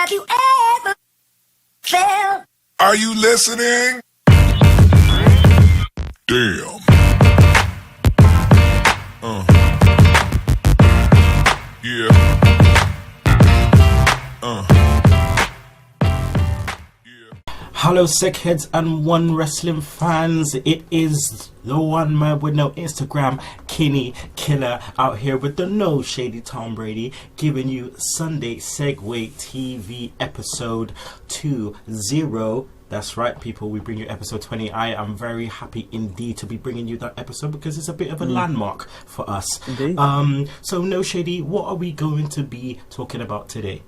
Have you ever felt? Are you listening? Damn. Yeah. Hello, sick heads and one wrestling fans. It is the one man with no Instagram, Kinny Killa, out here with the no shady Tom Brady, giving you Sunday Segue TV episode 20. That's right, people. We bring you episode 20. I am very happy indeed to be bringing you that episode because it's a bit of a landmark for us. Indeed. So, no shady, what are we going to be talking about today?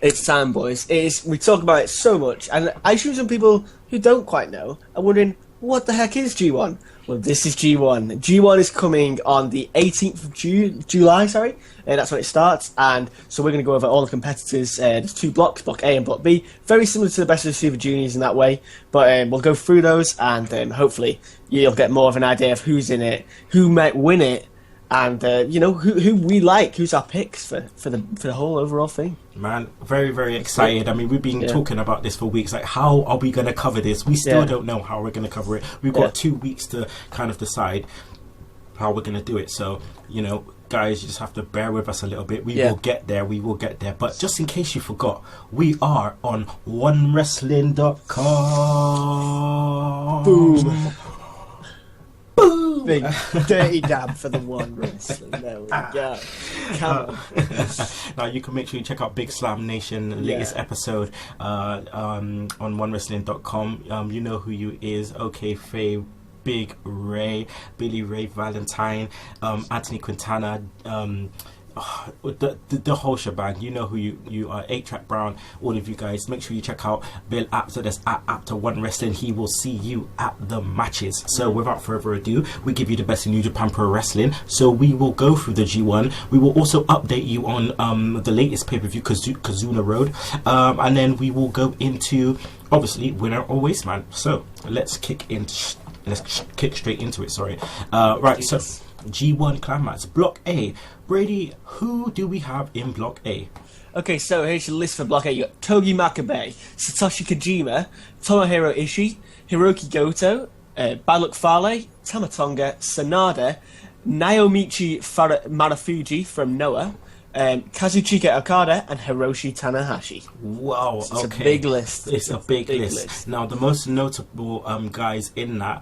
It's time, boys. We talk about it so much, and I assume some people who don't quite know are wondering, what the heck is G1? Well, this is G1. G1 is coming on the 18th of July, that's when it starts, and so we're going to go over all the competitors. There's two blocks, Block A and Block B, very similar to the Best of the Super Juniors in that way, but we'll go through those, and hopefully you'll get more of an idea of who's in it, who might win it, and who we like, who's our picks for the whole overall thing. Man, very, very excited. I mean, we've been talking about this for weeks. Like, how are we going to cover this? We still don't know how we're going to cover it. We've got 2 weeks to kind of decide how we're going to do it. So, guys, you just have to bear with us a little bit. We will get there. But just in case you forgot, we are on OneWrestling.com. Boom. Big dirty dab for the One Wrestling. There we go. Come on. Now you can make sure you check out Big Slam Nation latest episode on OneWrestling.com. You know who you is. OK Faye, Big Ray, Billy Ray Valentine, Anthony Quintana, the whole shebang. You know who you are. 8-Track Brown, all of you guys, make sure you check out Bill Apter. That's at Apter One Wrestling. He will see you at the matches. So without further ado, we give you the best in New Japan Pro Wrestling. So we will go through the G1. We will also update you on the latest pay-per-view, Kazuna Road, and then we will go into obviously winner or waste man. So let's kick straight into it. Right, so G1 Climax, Block A. Brady, who do we have in Block A? Okay, so here's your list for Block A. You got Togi Makabe, Satoshi Kojima, Tomohiro Ishii, Hiroki Goto, Bad Luck Fale, Tamatonga, Sanada, Naomichi Marufuji from Noah, Kazuchika Okada, and Hiroshi Tanahashi. Wow, It's a big list. It's a big list. Now, the most notable guys in that,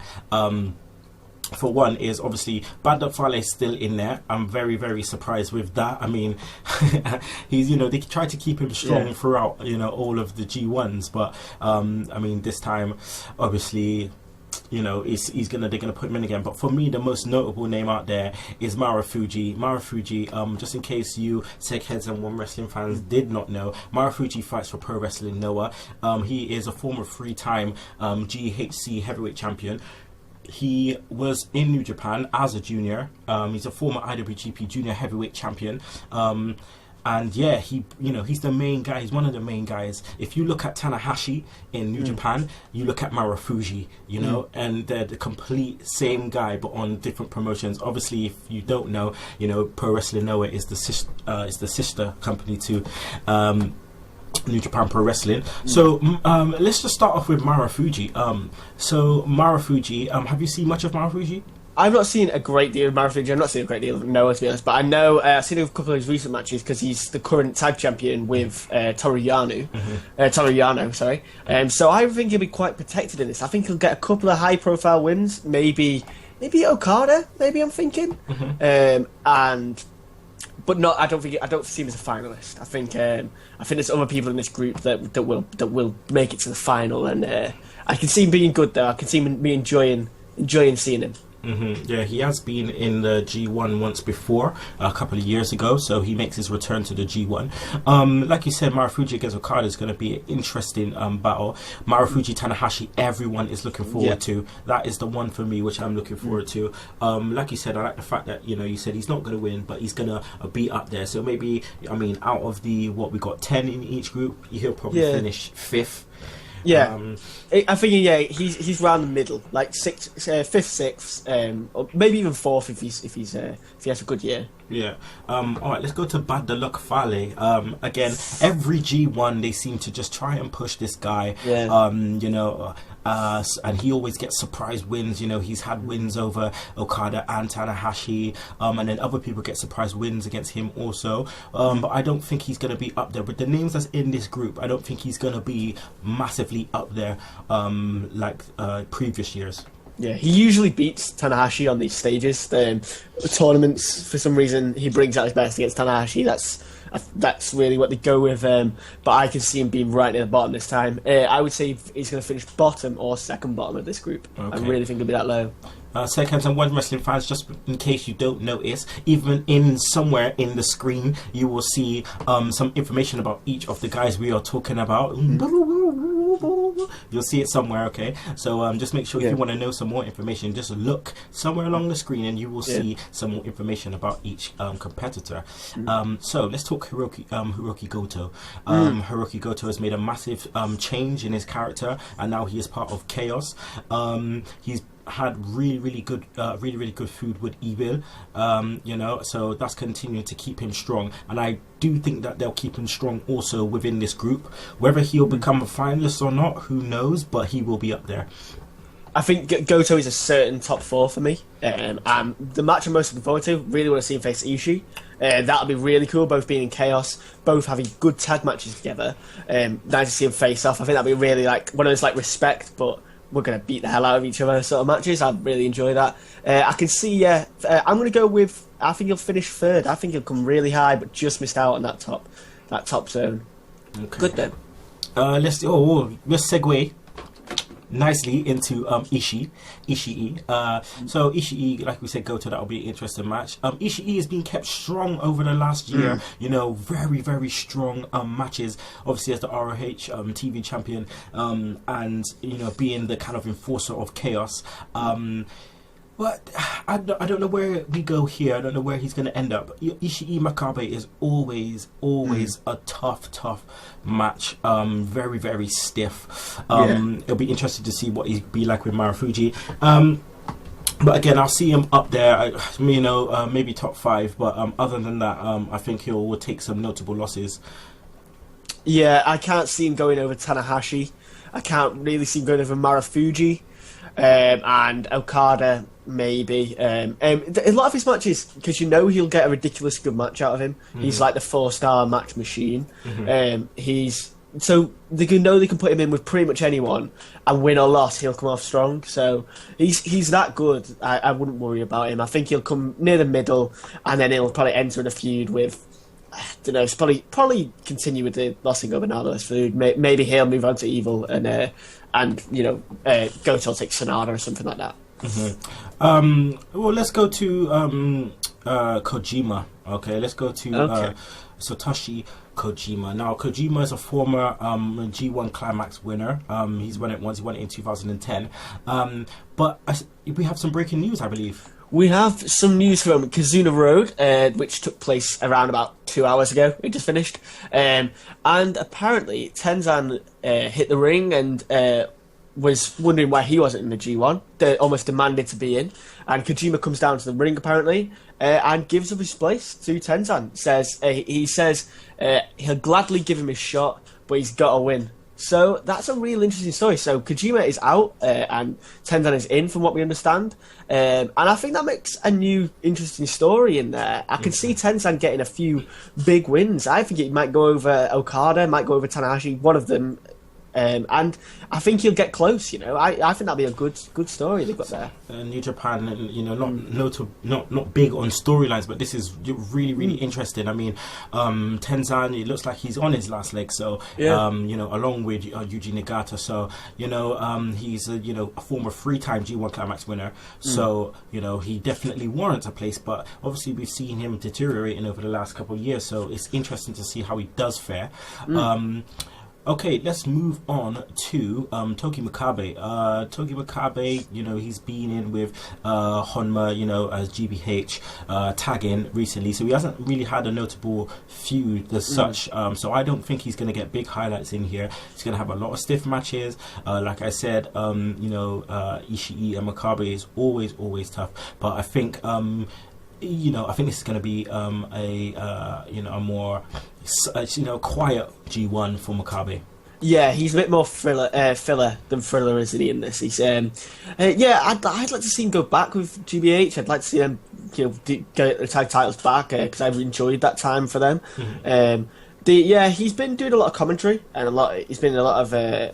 for one, is obviously Bad Luck Fale still in there. I'm very, very surprised with that. I mean, he's they tried to keep him strong throughout all of the G1s, but I mean, this time obviously they're gonna put him in again. But for me, the most notable name out there is Marufuji. Just in case you Seg Heads and One Wrestling fans did not know, Marufuji fights for Pro Wrestling Noah. He is a former 3-time GHC heavyweight champion. He was in New Japan as a junior. He's a former IWGP Junior Heavyweight Champion. And he's the main guy. He's one of the main guys. If you look at Tanahashi in New Japan, you look at Marufuji, and they're the complete same guy, but on different promotions. Obviously, if you don't know, Pro Wrestling Noah is the sister company to New Japan Pro Wrestling. So let's just start off with Marufuji. So Marufuji, have you seen much of Marufuji? I've not seen a great deal of Marufuji. I've not seen a great deal of Noah, to be honest. But I know I've seen a couple of his recent matches because he's the current tag champion with Toru Yano. So I think he'll be quite protected in this. I think he'll get a couple of high-profile wins. Maybe Okada. Maybe I'm thinking. But no, I don't see him as a finalist. I think there's other people in this group that will make it to the final, and I can see him being good though. I can see him enjoying seeing him. Yeah, he has been in the G1 once before, a couple of years ago, so he makes his return to the G1. Like you said, Marufuji against Okada is going to be an interesting battle. Marufuji Tanahashi, everyone is looking forward to. That is the one for me, which I'm looking forward to. Like you said, I like the fact that you said he's not going to win, but he's going to be up there. So maybe, out of the what we got 10 in each group, he'll probably finish 5th. Yeah, I think he's around the middle, like fifth, sixth, or maybe even fourth if he has a good year. Yeah. All right, let's go to Bad Luck Fale. Again, every G1 they seem to just try and push this guy. Yeah. And he always gets surprise wins. You know, he's had wins over Okada and Tanahashi, and then other people get surprise wins against him also. But I don't think he's going to be up there. With the names that's in this group, I don't think he's going to be massively up there like previous years. Yeah, he usually beats Tanahashi on these stages. The tournaments, for some reason, he brings out his best against Tanahashi. That's really what they go with. But I can see him being right near the bottom this time. I would say he's going to finish bottom or second bottom of this group. Okay. I really think he'll be that low. Seconds and One Wrestling fans, just in case you don't notice, even in somewhere in the screen, you will see some information about each of the guys we are talking about. You'll see it somewhere, okay? So just make sure if you want to know some more information, just look somewhere along the screen and you will see some more information about each competitor. So let's talk Hiroki Goto. Hiroki Goto has made a massive change in his character, and now he is part of Chaos. He's had really good food with Evil, so that's continuing to keep him strong, and I do think that they'll keep him strong also within this group. Whether he'll become a finalist or not, who knows, but he will be up there. I think Goto is a certain top 4 for me. The match I'm most looking forward to, really want to see him face Ishii. That'll be really cool, both being in Chaos, both having good tag matches together. Nice to see him face off. I think that'll be really like one of those like respect, but we're going to beat the hell out of each other sort of matches. I'd really enjoy that. I can see, I'm going to go with, I think he'll finish third. I think he'll come really high, but just missed out on that top zone. Okay. Good then. Let's segue nicely into Ishii. So Ishii, like we said, Goto, that'll be an interesting match. Ishii has been kept strong over the last year. Very strong matches. Obviously as the ROH TV champion, and being the kind of enforcer of Chaos. But I don't know where we go here. I don't know where he's going to end up. Ishii Makabe is always a tough match. Very stiff. It'll be interesting to see what he'd be like with Marufuji. But again, I'll see him up there. Maybe top 5. But other than that, I think he'll take some notable losses. Yeah, I can't see him going over Tanahashi. I can't really see him going over Marufuji. And Okada, maybe. A lot of his matches, because he'll get a ridiculous good match out of him. He's like the 4-star match machine. So they can put him in with pretty much anyone, and win or loss, he'll come off strong. So he's that good. I wouldn't worry about him. I think he'll come near the middle, and then he'll probably enter in a feud with, I don't know, probably continue with the Los Ingobernables feud. Maybe he'll move on to Evil, and Goto take Sonata or something like that. Well, let's go to Kojima. Okay, let's go to Satoshi Kojima. Now, Kojima is a former G1 Climax winner. He's won it once. He won it in 2010. But we have some breaking news, I believe. We have some news from Kizuna Road, which took place around about 2 hours ago. It just finished. And apparently, Tenzan hit the ring and was wondering why he wasn't in the G1. They almost demanded to be in. And Kojima comes down to the ring, apparently, and gives up his place to Tenzan. He says he'll gladly give him his shot, but he's got to win. So that's a real interesting story. So Kojima is out and Tenzan is in, from what we understand. And I think that makes a new interesting story in there. I can see Tenzan getting a few big wins. I think it might go over Okada, might go over Tanahashi, one of them. And I think he'll get close. I think that'll be a good story they've got there. New Japan, not big on storylines, but this is really interesting. I mean, Tenzan, it looks like he's on his last leg. So along with Yuji Nagata. So he's a former 3-time G1 Climax winner. So he definitely warrants a place. But obviously we've seen him deteriorating over the last couple of years. So it's interesting to see how he does fare. Okay, let's move on to Toki Makabe. Toki Makabe, you know, he's been in with Honma, you know, as GBH tagging recently, so he hasn't really had a notable feud as such. So I don't think he's going to get big highlights in here. He's going to have a lot of stiff matches. Like I said, you know, Ishii and Makabe is always tough, but I think you know, I think this is going to be you know, a more you know, quiet G1 for Makabe. Yeah, he's a bit more filler than Thriller, isn't he? In this, he's yeah. I'd like to see him go back with GBH. I'd like to see them, you know, get the tag titles back because I've enjoyed that time for them. Yeah, he's been doing a lot of commentary and he's been in a lot of.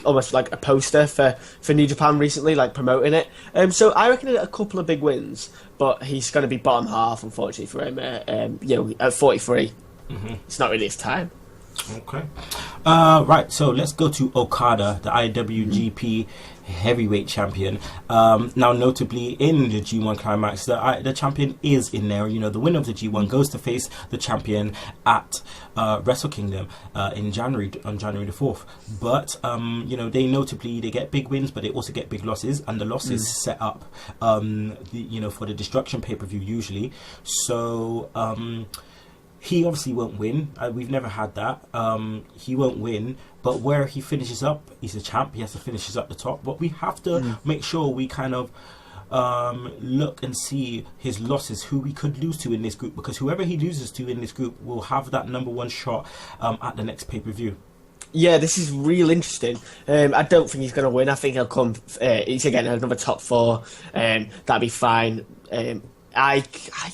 Almost like a poster for New Japan recently, like promoting it. So I reckon a couple of big wins, but he's going to be bottom half, unfortunately for him. You know, at 43, it's not really his time. Okay. Right, so let's go to Okada, the IWGP heavyweight champion. Now, notably in the G1 Climax, the champion is in there. You know, the winner of the G1 goes to face the champion at Wrestle Kingdom on January the 4th. But you know, they get big wins, but they also get big losses, and the losses set up you know, for the Destruction pay-per-view usually. So he obviously won't win. We've never had that. He won't win, but where he finishes up, he's a champ. He has to finish up the top. But we have to make sure we kind of look and see his losses, who we could lose to in this group, because whoever he loses to in this group will have that #1 shot at the next pay-per-view. Yeah, this is real interesting. I don't think he's going to win. I think he'll come. He's again another top 4. That'd be fine. I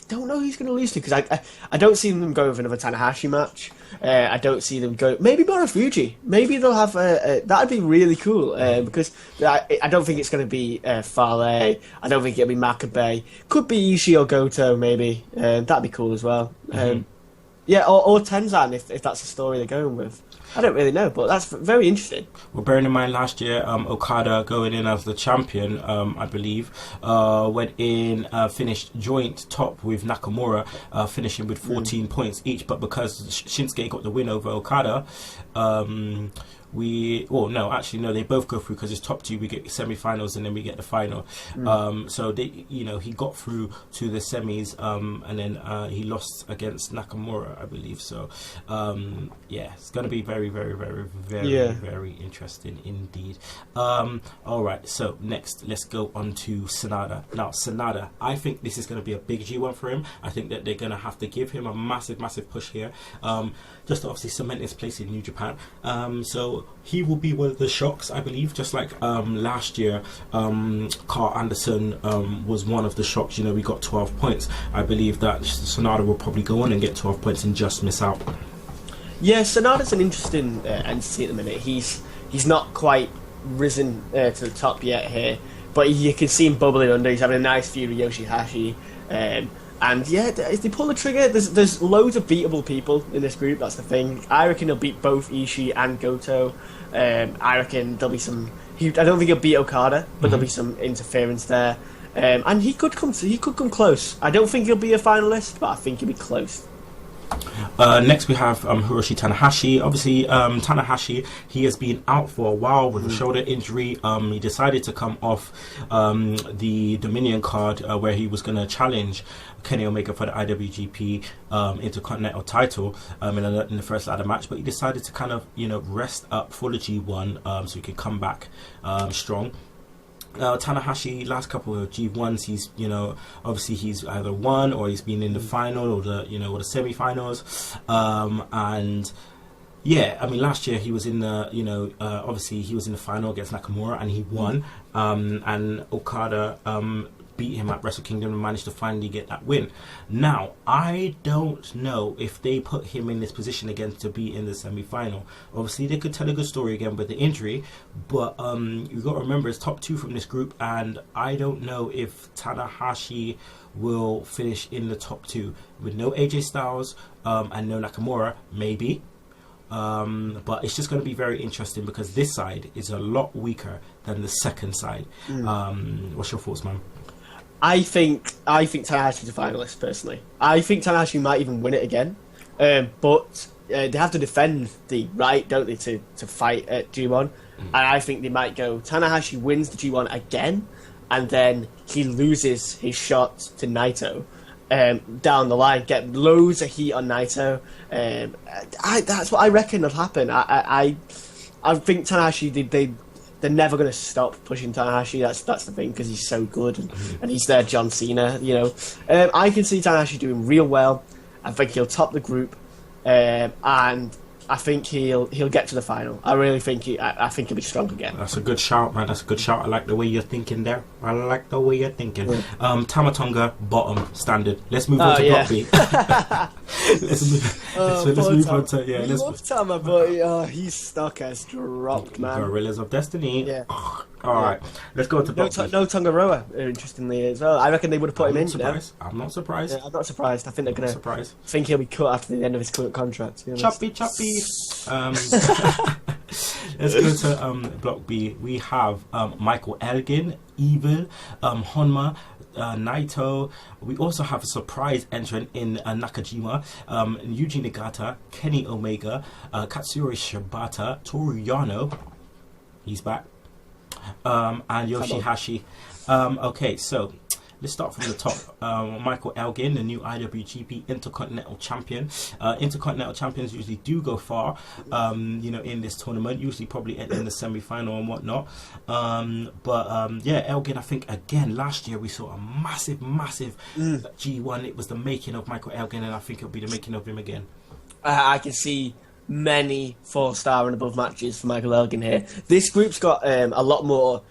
don't know who he's going to lose to, because I don't see them go with another Tanahashi match. I don't see them go. Maybe Marufuji. Maybe they'll have that'd be really cool, because I don't think it's going to be Fale. I don't think it'll be Makabe. Could be Ishii or Goto. Maybe that'd be cool as well. Yeah, or Tenzan if that's the story they're going with. I don't really know, but that's very interesting. Well, bearing in mind last year, Okada going in as the champion, I believe, went in, finished joint top with Nakamura, finishing with 14 points each. But because Shinsuke got the win over Okada, they both go through, because it's top 2. We get semi-finals and then we get the final. So they, you know, he got through to the semis, and then he lost against Nakamura, I believe. So yeah, it's going to be very interesting indeed. All right, so next let's go on to Sanada. Now Sanada, I think this is going to be a big G1 for him. I think that they're going to have to give him a massive push here, just to obviously cement his place in New Japan. So he will be one of the shocks, I believe, just like last year Carl Anderson was one of the shocks. You know, we got 12 points. I believe that Sanada will probably go on and get 12 points and just miss out. Yeah, Sanada's an interesting entity at the minute. He's not quite risen to the top yet here, but you can see him bubbling under. He's having a nice feud with Yoshihashi. And yeah, if they pull the trigger, there's loads of beatable people in this group. That's the thing. I reckon he'll beat both Ishii and Goto. I reckon there'll be some. I don't think he'll beat Okada, but there'll be some interference there. And he could come close. I don't think he'll be a finalist, but I think he'll be close. Next we have Hiroshi Tanahashi. Obviously, Tanahashi, he has been out for a while with a shoulder injury. He decided to come off the Dominion card where he was going to challenge Kenny Omega for the IWGP Intercontinental title in the first ladder match, but he decided to kind of, you know, rest up for the G1 so he could come back strong. Tanahashi, last couple of G1s, he's, you know, obviously he's either won or he's been in the final or the semi-finals, and yeah, I mean, last year he was in the, you know, obviously he was in the final against Nakamura and he won, and Okada beat him at Wrestle Kingdom and managed to finally get that win. Now, I don't know if they put him in this position again to be in the semi-final. Obviously, they could tell a good story again with the injury, but you've got to remember it's top 2 from this group, and I don't know if Tanahashi will finish in the top 2 with no AJ Styles and no Nakamura, maybe. But it's just going to be very interesting because this side is a lot weaker than the second side. What's your thoughts, man? I think Tanahashi's a finalist, personally. I think Tanahashi might even win it again. But they have to defend the right, don't they, to fight at G1? And I think they might go, Tanahashi wins the G1 again, and then he loses his shot to Naito down the line, get loads of heat on Naito. That's what I reckon will happen. I think Tanahashi, they're never going to stop pushing Tanahashi. That's the thing, because he's so good, and he's their John Cena, you know. I can see Tanahashi doing real well. I think he'll top the group, and I think he'll get to the final. I really think I think he'll be strong again. That's a good shout, man. That's a good shout. I like the way you're thinking there. I like the way you're thinking. Tama Tonga, bottom, standard. Let's move on to Block B. let's move on to I love Tama, but his stock has dropped, man. Gorillas of Destiny. Yeah. All right, let's go to Block B. No Tongaroa, interestingly as well. I reckon they would have put him in. I'm not surprised. Yeah, I'm not surprised. I think they're gonna think he'll be cut after the end of his current contract. Choppy. Let's go to Block B. We have Michael Elgin, Evil, Honma, Naito. We also have a surprise entrant in Nakajima, Yuji Nagata, Kenny Omega, Katsuyori Shibata, Toru Yano. He's back. And Yoshihashi. Okay, so let's start from the top. Michael Elgin, the new IWGP Intercontinental Champion. Intercontinental champions usually do go far, in this tournament. Usually probably in the semi-final and whatnot. Elgin, I think, again, last year we saw a massive G1. It was the making of Michael Elgin, and I think it'll be the making of him again. I can see many 4-star and above matches for Michael Elgin here. This group's got a lot more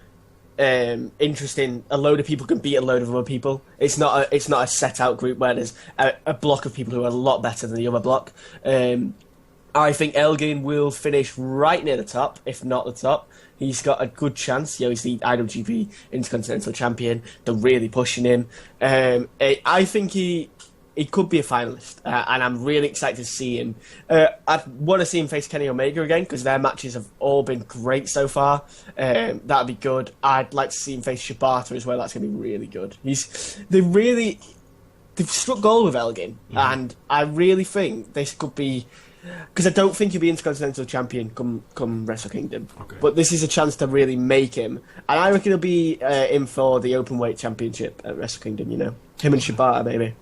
interesting. A load of people can beat a load of other people. It's not a set out group where there's a block of people who are a lot better than the other block. I think Elgin will finish right near the top, if not the top. He's got a good chance. He's the IWGP Intercontinental Champion. They're really pushing him. I think he could be a finalist, and I'm really excited to see him. I want to see him face Kenny Omega again, because their matches have all been great so far. That'd be good. I'd like to see him face Shibata as well. That's going to be really good. They've struck gold with Elgin, and I really think this could be, because I don't think he'll be Intercontinental Champion come Wrestle Kingdom. Okay. But this is a chance to really make him, and I reckon he'll be in for the Openweight Championship at Wrestle Kingdom. Him and Shibata maybe.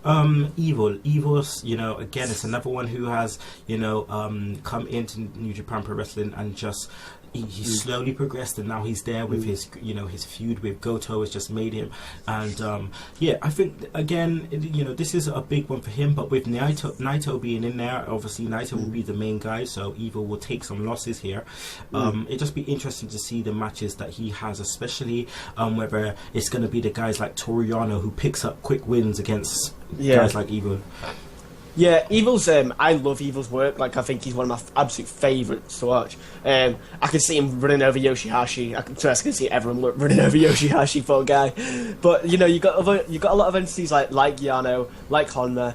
Evil's, again, it's another one who has, come into New Japan Pro Wrestling and just he slowly progressed, and now he's there with his, his feud with Goto has just made him, and I think again, this is a big one for him. But with Naito being in there, obviously Naito will be the main guy, so Evil will take some losses here. It'll just be interesting to see the matches that he has, especially whether it's going to be the guys like Toru Yano who picks up quick wins against guys like Evil. Yeah, Evil's. I love Evil's work. Like, I think he's one of my absolute favourites to watch. I can see him running over Yoshihashi. I can see everyone running over Yoshihashi, poor guy. But you got a lot of entities like Yano, like Honma,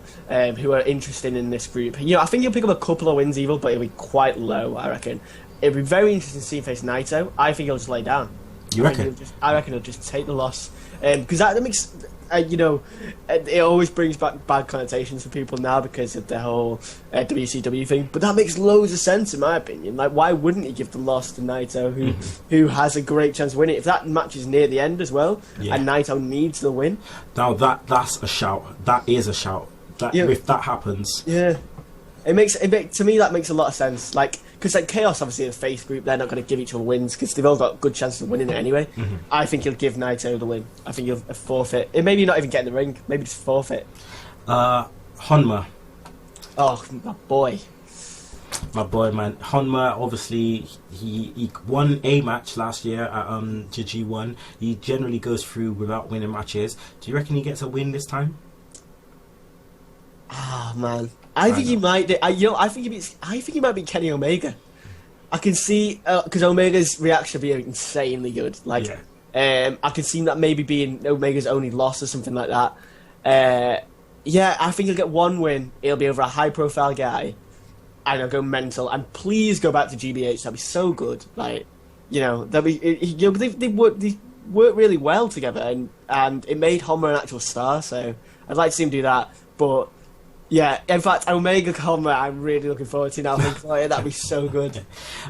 who are interesting in this group. I think he'll pick up a couple of wins, Evil, but it'll be quite low. I reckon it'll be very interesting to see him face Naito. I think he'll just lay down. You reckon? I reckon he'll just take the loss, because that makes. It always brings back bad connotations for people now because of the whole WCW thing. But that makes loads of sense in my opinion. Like, why wouldn't he give the loss to Naito, who has a great chance of winning? If that match is near the end as well, and Naito needs the win. Now that's a shout. That is a shout. If that happens, to me that makes a lot of sense. Like, because Chaos obviously in a face group, they're not going to give each other wins because they've all got good chances of winning it anyway. I think he'll give Naito the win. I think he'll forfeit. Maybe not even get in the ring. Maybe just forfeit. Honma. Oh, my boy, man. Honma, obviously, he won a match last year at G1. He generally goes through without winning matches. Do you reckon he gets a win this time? Ah, man. I think he might. I think he might be Kenny Omega. I can see because Omega's reaction will be insanely good. Like, I can see that maybe being Omega's only loss or something like that. I think he'll get one win. It'll be over a high-profile guy, and he'll go mental. And please go back to GBH. That'd be so good. Like, that'd be. They work really well together, and it made Honma an actual star. So I'd like to see him do that, but. Yeah, in fact, Omega Combat, I'm really looking forward to now. That'd be so good.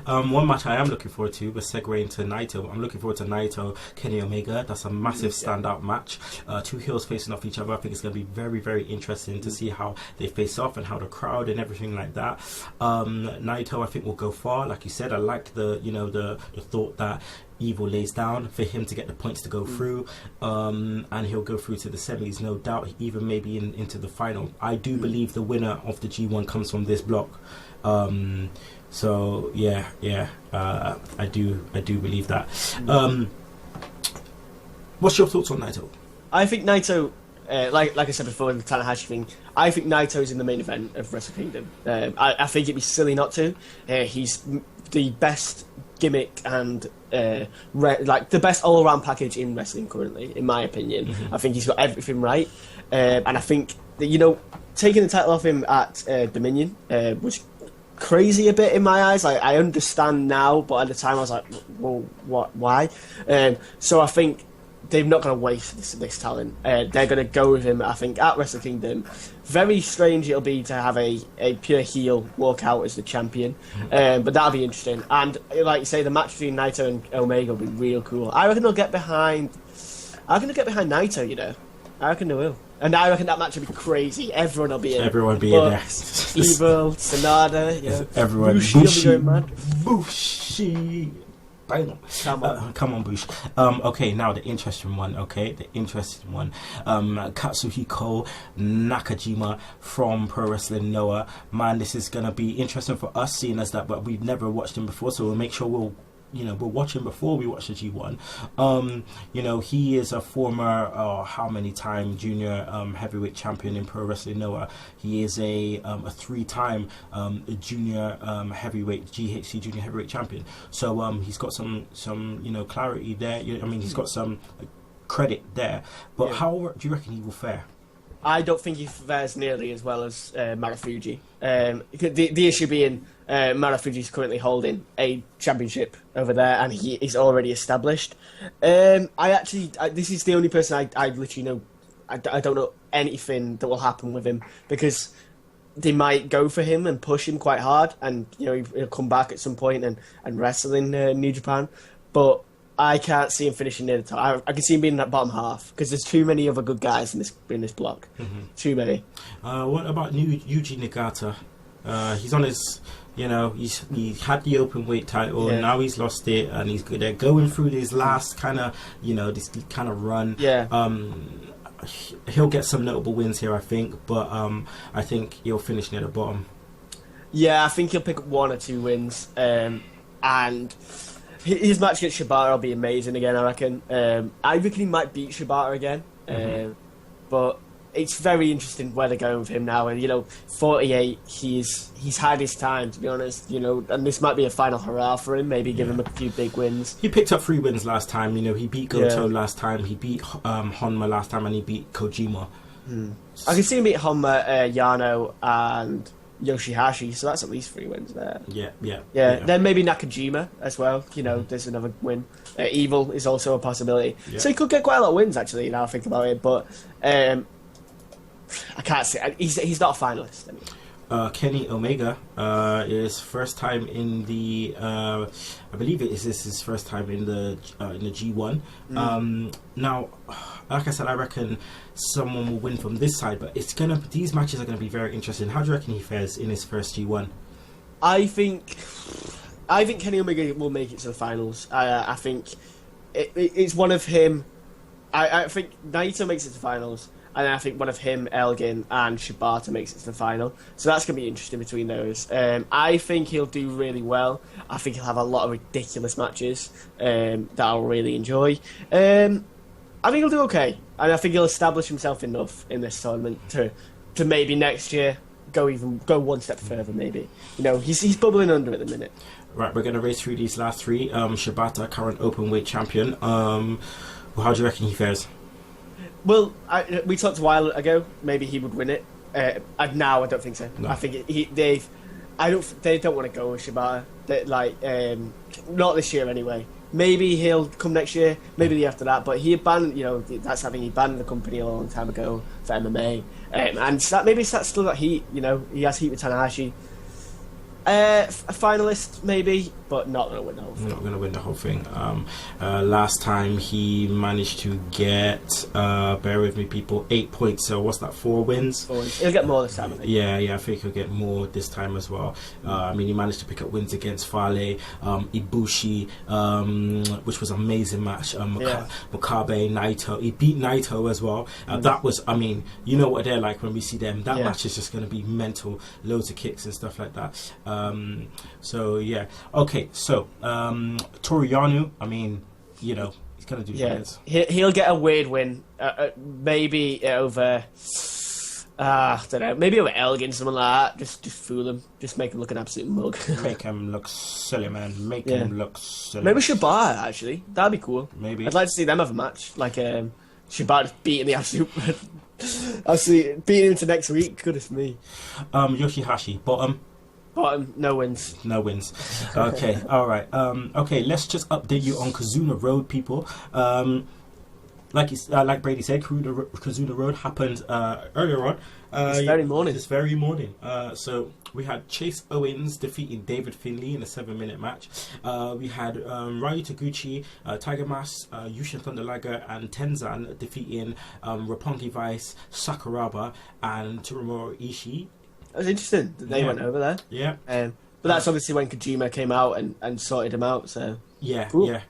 One match I am looking forward to, but segueing to Naito, I'm looking forward to Naito, Kenny Omega. That's a massive standout match. Two heels facing off each other. I think it's going to be very, very interesting to see how they face off and how the crowd and everything like that. Naito, I think, will go far. Like you said, I like the thought that Evil lays down for him to get the points to go through, and he'll go through to the semis, no doubt, even maybe into the final. I do believe the winner of the G1 comes from this block. So yeah, I do believe that. What's your thoughts on Naito? I think Naito, like I said before in the Tanahashi thing, I think Naito's in the main event of Wrestle Kingdom. I think it'd be silly not to. He's the best gimmick and the best all-around package in wrestling currently, in my opinion. I think he's got everything right, and I think that, taking the title off him at Dominion was crazy a bit in my eyes. I understand now, but at the time I was like, well, what? Why? So I think they're not going to waste this talent. They're going to go with him, I think, at Wrestle Kingdom. Very strange it'll be to have a pure heel walk out as the champion, but that'll be interesting. And like you say, the match between Naito and Omega will be real cool. I reckon they'll get behind. Naito. I reckon they will, and I reckon that match will be crazy. Everyone will be in. Everyone will be in there. Evil, Sanada, everyone. Bushi will be going mad. Bushi. Bang. Come on, Bush. Okay, now the interesting one. Katsuhiko Nakajima from Pro Wrestling Noah. Man, this is gonna be interesting for us, seeing as that, but we've never watched him before, so we'll make sure we'll watch him before we watch the G1. He is a former how many time junior heavyweight champion in Pro Wrestling Noah. He is a 3-time junior heavyweight GHC junior heavyweight champion. So he's got some clarity there. He's got some credit there. But how do you reckon he will fare? I don't think he fares nearly as well as Marufuji. The issue being Marufuji's currently holding a championship over there, and he is already established. This is the only person I literally know. I don't know anything that will happen with him, because they might go for him and push him quite hard, and he'll come back at some point and wrestle in New Japan. But I can't see him finishing near the top. I can see him being in that bottom half, because there's too many other good guys in this block. Too many. What about Yuji Nagata? He's on his, he had the open weight title, and now he's lost it, and they're going through this last kind of, this kind of run. He'll get some notable wins here, I think, but I think he'll finish near the bottom. Yeah, I think he'll pick up 1 or 2 wins, and his match against Shibata will be amazing again, I reckon. I reckon he might beat Shibata again, but it's very interesting where they're going with him now. And 48, he's had his time, to be honest. And this might be a final hurrah for him. Maybe give him a few big wins. He picked up 3 wins last time. He beat Goto last time. He beat Honma last time, and he beat Kojima. I can see him beat Honma, Yano, and Yoshihashi. So that's at least 3 wins there. Yeah. Then maybe Nakajima as well. There's another win. Evil is also a possibility. Yeah. So he could get quite a lot of wins, actually, now I think about it. But I can't say he's not a finalist anyway. Kenny Omega is first time in the I believe this is his first time in the G1. Now, like I said, I reckon someone will win from this side, but these matches are gonna be very interesting. How do you reckon he fares in his first G1? I think Kenny Omega will make it to the finals. I think it's one of him. I think Naito makes it to the finals. And I think one of him, Elgin, and Shibata makes it to the final. So that's going to be interesting between those. I think he'll do really well. I think he'll have a lot of ridiculous matches that I'll really enjoy. I think he'll do okay. And I think he'll establish himself enough in this tournament to maybe next year go 1 step further, maybe. He's bubbling under at the minute. Right, we're going to race through these last 3. Shibata, current openweight champion. How do you reckon he fares? Well, we talked a while ago. Maybe he would win it. Now I don't think so. No. I think they don't want to go with Shibata. Not this year anyway. maybe he'll come next year, maybe the year after that. But he abandoned, that's something he abandoned the company a long time ago for MMA, and maybe that's still got heat. He has heat with Tanahashi. A finalist, maybe, but not going to win the whole thing. Not going to win the whole thing. Last time he managed to get, bear with me, people, 8 points. So what's that? 4 wins. He'll get more this time, I think. Yeah, I think he'll get more this time as well. He managed to pick up wins against Fale, Ibushi, which was an amazing match. Makabe, Naito. He beat Naito as well. That was, you know what they're like when we see them. That match is just going to be mental. Loads of kicks and stuff like that. Okay, so Toriano, he's gonna do this. He'll get a weird win, maybe over I don't know, maybe over Elgin, something like that. Just fool him, just make him look an absolute mug. Make him look silly, man. Make him look silly. Maybe Shibata, actually, that'd be cool. Maybe I'd like to see them have a match, like Shibata beating the absolute beating him to next week. Goodness me. Yoshihashi, bottom, no wins. Okay, all right. Okay, let's just update you on Kazuna Road, people. Like Brady said, Kazuna Road happened earlier on. This very morning. So we had Chase Owens defeating David Finlay in a 7-minute match. We had Ryu Taguchi, Tiger Mask, Yushin Thunder Liger, and Tenzan defeating Roppongi Vice, Sakuraba, and Tomohiro Ishii. It was interesting that they went over there. Yeah. But that's obviously when Kojima came out and sorted him out, so... Cool.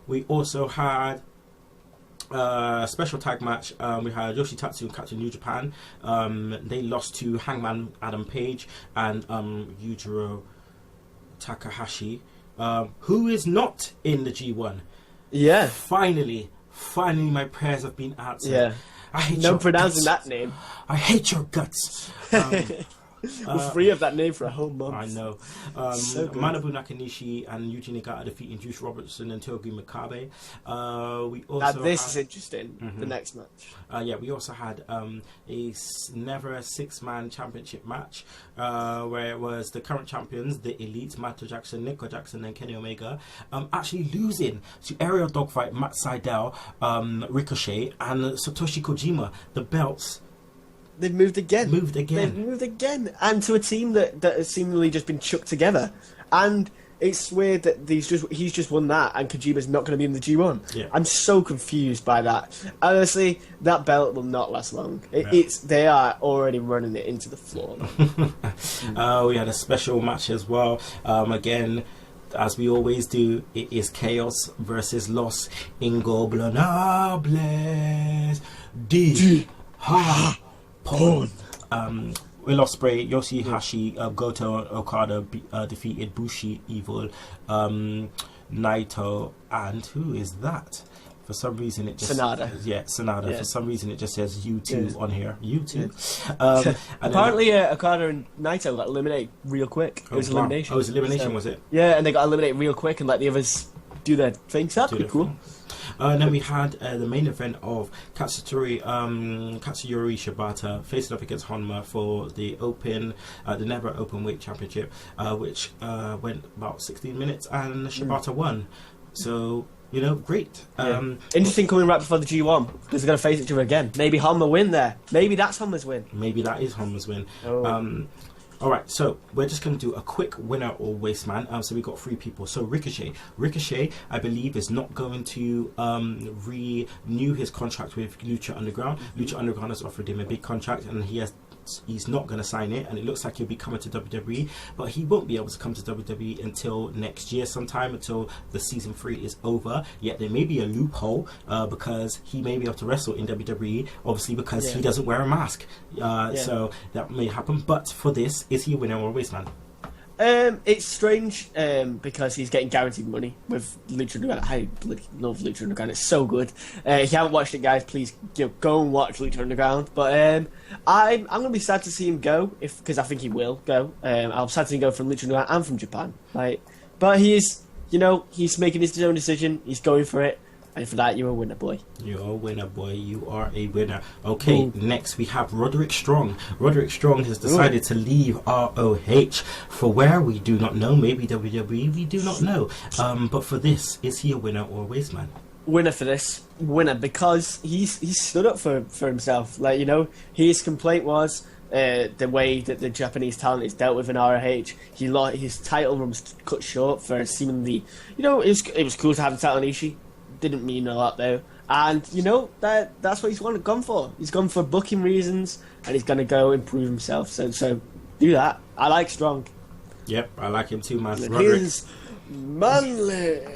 We also had special tag match. We had Yoshitatsu and Captain New Japan. They lost to Hangman Adam Page and Yujiro Takahashi, who is not in the G1. Yeah. Finally, my prayers have been answered. Yeah. I hate no your pronouncing guts. that name. I hate your guts. We're free of that name for a whole month. I know. So good. Manabu Nakanishi and Yuji Nagata defeating Juice Robertson and Togi Makabe. We also is interesting. The next match. We also had never a 6-man championship match where it was the current champions, the Elite, Matt Jackson, Nico Jackson, and Kenny Omega, actually losing to Aerial Dogfight, Matt Sydal, Ricochet, and Satoshi Kojima. The belts. They've moved again. And to a team that has seemingly just been chucked together. And it's weird that he's just won that and Kojima's not going to be in the G1. Yeah. I'm so confused by that. Honestly, that belt will not last long. They are already running it into the floor. We had a special match as well. Again, as we always do, it is Chaos versus Los Ingoblonables de Ha. Will Ospreay, Yoshihashi, Goto, and Okada defeated Bushi, Evil, Naito, and who is that? For some reason it just Sanada. Sanada. Yeah. For some reason it just says U2 on here. U2. Apparently Okada and Naito got eliminated real quick. It was elimination. Oh, it was elimination, was it? Yeah, and they got eliminated real quick and let the others do their thing. So that'd be cool. And then we had the main event of Katsuyori Shibata facing up against Honma for the Never Openweight Championship, which went about 16 minutes, and Shibata won. So, great. Interesting coming right before the G1, because they're going to face each other again. Maybe Honma win there. Maybe that's Honma's win. Maybe that is Honma's win. Oh. Alright, so we're just going to do a quick winner or waste man. So we got 3 people. So Ricochet, I believe, is not going to renew his contract with Lucha Underground. Lucha Underground has offered him a big contract, and he's not going to sign it, and it looks like he'll be coming to WWE, but he won't be able to come to WWE until next year sometime, until the season 3 is over. Yet there may be a loophole because he may be able to wrestle in WWE, obviously, because he doesn't wear a mask. So that may happen. But for this, is he a winner or a waste man? It's strange because he's getting guaranteed money with Lucha Underground. I love Lucha Underground; it's so good. If you haven't watched it, guys, please go and watch Lucha Underground. But I'm going to be sad to see him go, because I think he will go. I'm sad to see him go from Lucha Underground and from Japan. But he's making his own decision. He's going for it. And for that, you're a winner, boy. You're a winner, boy. You are a winner. Okay, next we have Roderick Strong. Roderick Strong has decided to leave ROH for where we do not know. Maybe WWE, we do not know. But for this, is he a winner or a waste man? Winner for this. Winner, because he's stood up for himself. Like, you know, his complaint was the way that the Japanese talent is dealt with in ROH. His title run was cut short for seemingly, you know, it was cool to have the title on Ishii. Didn't mean a lot though, and you know that's what he's gone for. He's gone for booking reasons, and he's going to go improve himself. So do that. I like Strong. Yep, I like him too, man. He's manly.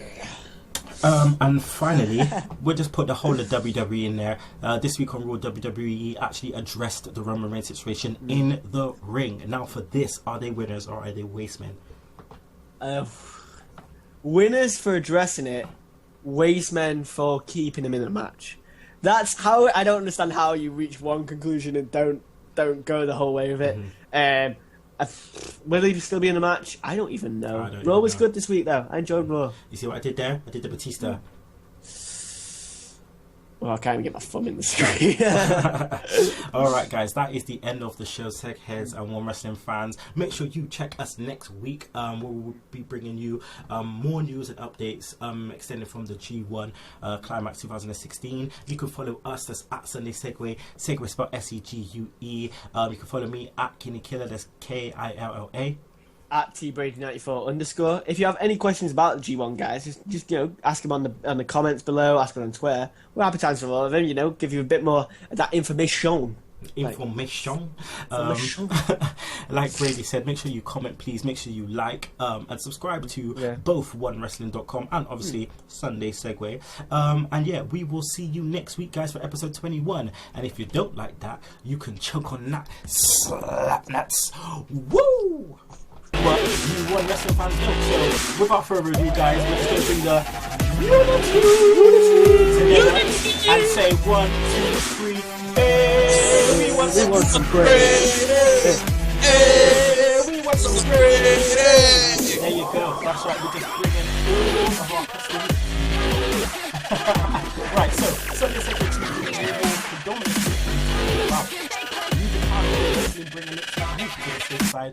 And finally, we'll just put the whole of WWE in there. This week on Raw, WWE actually addressed the Roman Reigns situation in the ring. Now, for this, are they winners or are they waste men? Winners for addressing it. Waste men for keeping him in a match. That's how I don't understand how you reach one conclusion and don't go the whole way with it. Will he still be in a match? I don't even know. Raw was good this week though. I enjoyed Raw. You see what I did there? I did the Batista. Well, I can't even get my thumb in the screen. Alright guys, that is the end of the show, Tech Heads and One Wrestling fans. Make sure you check us next week, where we'll be bringing you more news and updates extended from the G1 Climax 2016. You can follow us, that's at Sunday Segue, Segue spelled S-E-G-U-E. You can follow me at Kinny Killa, that's K-I-L-L-A. At tbrady94_. If you have any questions about the G1 guys, just you know, ask them on the comments below, ask them on Twitter. We're happy to answer all of them, you know, give you a bit more of that information. Like Brady said, make sure you comment, please. Make sure you like and subscribe to both OneWrestling.com and obviously Sunday Segue. And yeah, we will see you next week, guys, for episode 21. And if you don't like that, you can choke on that. Slap nuts. Woo! But you One Wrestling fans know. So without further ado, guys, let's go bring the unity together and say 1, 2, 3. Hey, we want some praise. Hey, we want some praise. There you go. That's right. We're just bringing all of our customers. Right. So Sunday Segue TV predominantly about music, bringing it to the side.